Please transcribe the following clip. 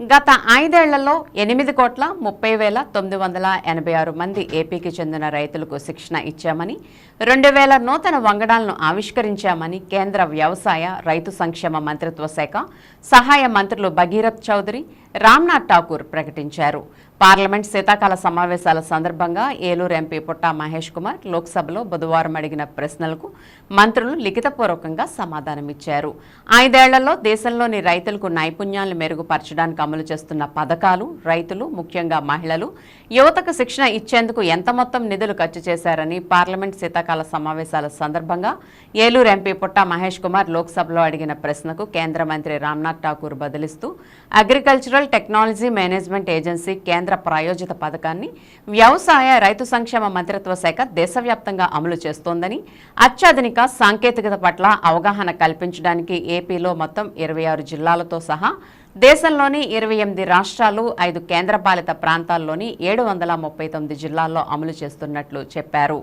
గత 5 ఏళ్లలో 8,30,986 మంది ఏపీకి చెందిన రైతులకు శిక్షణ ఇచ్చామని 2,000 నూతన వంగడాలను ఆవిష్కరించామని కేంద్ర వ్యవసాయ రైతు సంక్షేమ మంత్రిత్వ శాఖ సహాయ మంత్రులు భగీరథ్ చౌదరి, రామ్నాథ్ ఠాకూర్ ప్రకటించారు. పార్లమెంట్ శీతాకాల సమావేశాల సందర్భంగా ఏలూరు ఎంపీ పుట్టా మహేష్ కుమార్ లోక్సభలో బుధవారం అడిగిన ప్రశ్నలకు మంత్రులు లిఖితపూర్వకంగా సమాధానమిచ్చారు. 5 ఏళ్లలో దేశంలోని రైతులకు నైపుణ్యాలను మెరుగుపరచడానికి అమలు చేస్తున్న పథకాలు, రైతులు ముఖ్యంగా మహిళలు, యువతకు శిక్షణ ఇచ్చేందుకు ఎంత మొత్తం నిధులు ఖర్చు చేశారని పార్లమెంట్ శీతాకాల సమావేశాల సందర్భంగా ఏలూరు ఎంపీ పుట్టా మహేష్ కుమార్ లోక్సభలో అడిగిన ప్రశ్నకు కేంద్ర మంత్రి రామ్నాథ్ ఠాకూర్ బదులిస్తూ అగ్రికల్చరల్ టెక్నాలజీ మేనేజ్మెంట్ ఏజెన్సీ కేంద్ర ప్రాయోజిత పథకాన్ని వ్యవసాయ రైతు సంక్షేమ మంత్రిత్వ శాఖ దేశవ్యాప్తంగా అమలు చేస్తోందని, అత్యాధునిక సాంకేతికత పట్ల అవగాహన కల్పించడానికి ఏపీలో మొత్తం 26 జిల్లాలతో సహా దేశంలోని 28 రాష్ట్రాలు, 5 కేంద్రపాలిత ప్రాంతాల్లోని 739 జిల్లాల్లో అమలు చేస్తున్నట్లు చెప్పారు.